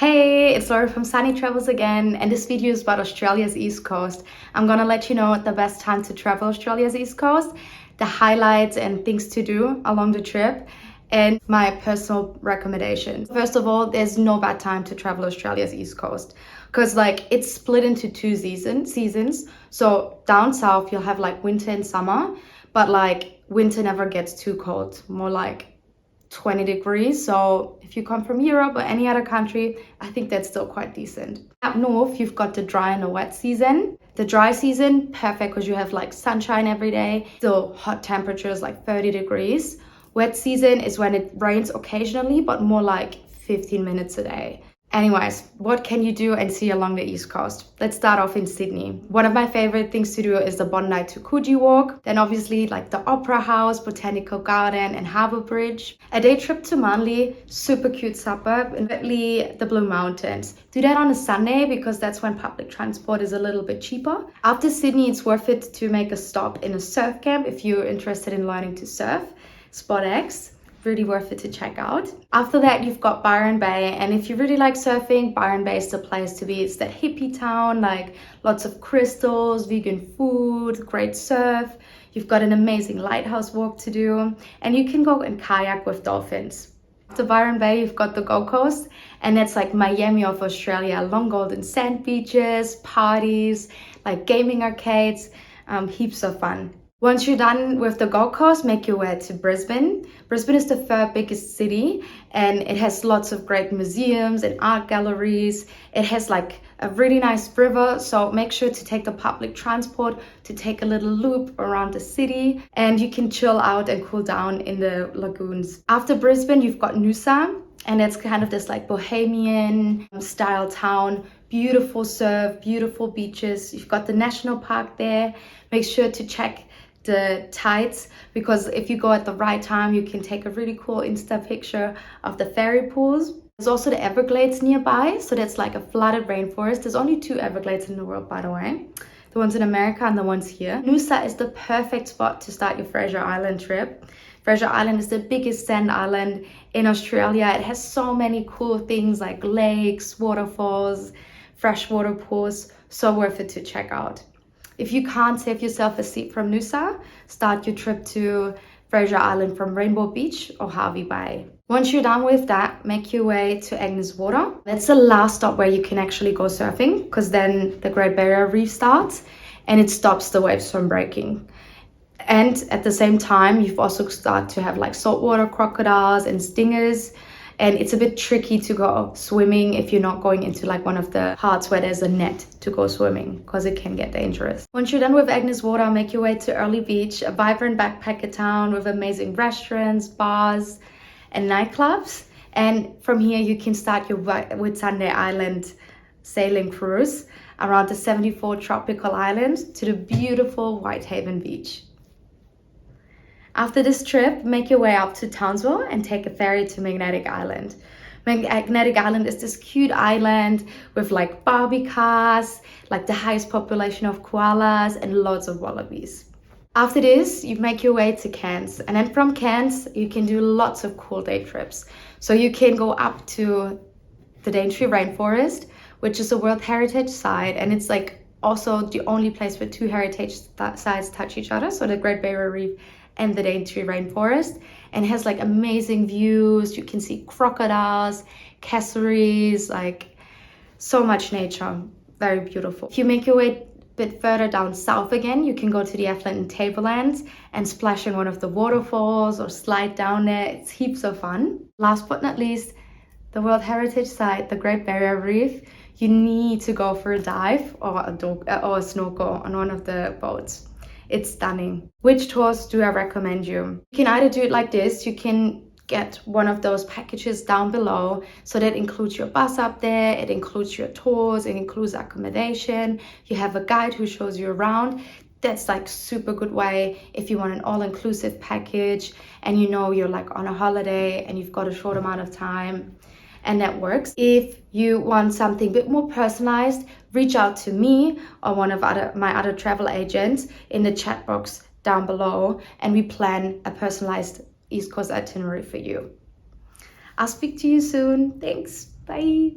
Hey, it's Laura from Sunny Travels again, and this video is about Australia's East Coast. I'm gonna let you know the best time to travel Australia's East Coast, the highlights and things to do along the trip, and my personal recommendations. First of all, there's no bad time to travel Australia's East Coast because it's split into two seasons. So down south you'll have winter and summer, but winter never gets too cold, more like 20 degrees. So if you come from Europe or any other country, I think that's still quite decent. Up north, you've got the dry and the wet season. The dry season, perfect because you have sunshine every day, still hot temperatures like 30 degrees. Wet season is when it rains occasionally, but more like 15 minutes a day. Anyways, what can you do and see along the East Coast? Let's start off in Sydney. One of my favorite things to do is the Bondi to Coogee walk. Then obviously the Opera House, Botanical Garden and Harbour Bridge. A day trip to Manly, super cute suburb, and Whitley, the Blue Mountains. Do that on a Sunday because that's when public transport is a little bit cheaper. After Sydney, it's worth it to make a stop in a surf camp if you're interested in learning to surf. Spot X. Really worth it to check out. After that, you've got Byron Bay, and if you really like surfing, Byron Bay is the place to be. It's that hippie town, lots of crystals, vegan food, great surf. You've got an amazing lighthouse walk to do, and you can go and kayak with dolphins. After Byron Bay, you've got the Gold Coast, and that's like Miami of Australia. Long golden sand beaches, parties, gaming arcades, heaps of fun. Once you're done with the Gold Coast, make your way to Brisbane. Brisbane is the third biggest city, and it has lots of great museums and art galleries. It has a really nice river, so make sure to take the public transport to take a little loop around the city, and you can chill out and cool down in the lagoons. After Brisbane, you've got Noosa, and it's kind of this bohemian style town. Beautiful surf, beautiful beaches. You've got the national park there. Make sure to check the tides, because if you go at the right time, you can take a really cool Insta picture of the fairy pools. There's also the Everglades nearby, so that's a flooded rainforest. There's only two Everglades in the world, by the way. The ones in America and the ones here. Noosa is the perfect spot to start your Fraser Island trip. Fraser Island is the biggest sand island in Australia. It has so many cool things like lakes, waterfalls, freshwater pools. So worth it to check out. If you can't save yourself a seat from Noosa, start your trip to Fraser Island from Rainbow Beach or Harvey Bay. Once you're done with that, make your way to Agnes Water. That's the last stop where you can actually go surfing, because then the Great Barrier Reef starts and it stops the waves from breaking. And at the same time, you've also start to have saltwater crocodiles and stingers. And it's a bit tricky to go swimming if you're not going into one of the parts where there's a net to go swimming, because it can get dangerous. Once you're done with Agnes Water, make your way to Early Beach, a vibrant backpacker town with amazing restaurants, bars and nightclubs. And from here you can start your Whitsunday Island sailing cruise around the 74 tropical islands to the beautiful Whitehaven Beach. After this trip, make your way up to Townsville and take a ferry to Magnetic Island. Magnetic Island is this cute island with Barbie cars, the highest population of koalas and loads of wallabies. After this, you make your way to Cairns, and then from Cairns, you can do lots of cool day trips. So you can go up to the Daintree Rainforest, which is a World Heritage Site, and it's also the only place where two heritage sites touch each other, so the Great Barrier Reef and the Daintree Rainforest, and it has amazing views. You can see crocodiles, cassowaries, so much nature. Very beautiful. If you make your way a bit further down south again, you can go to the Athlone and Tablelands and splash in one of the waterfalls or slide down there. It's heaps of fun. Last but not least, the World Heritage Site, the Great Barrier Reef. You need to go for a dive or a snorkel on one of the boats. It's stunning. Which tours do I recommend you? You can either do it like this. You can get one of those packages down below. So that includes your bus up there. It includes your tours. It includes accommodation. You have a guide who shows you around. That's super good way if you want an all-inclusive package and you're on a holiday and you've got a short amount of time. And that works. If you want something a bit more personalized, reach out to me or one of my other travel agents in the chat box down below, and we plan a personalized East Coast itinerary for you. I'll speak to you soon. Thanks. Bye.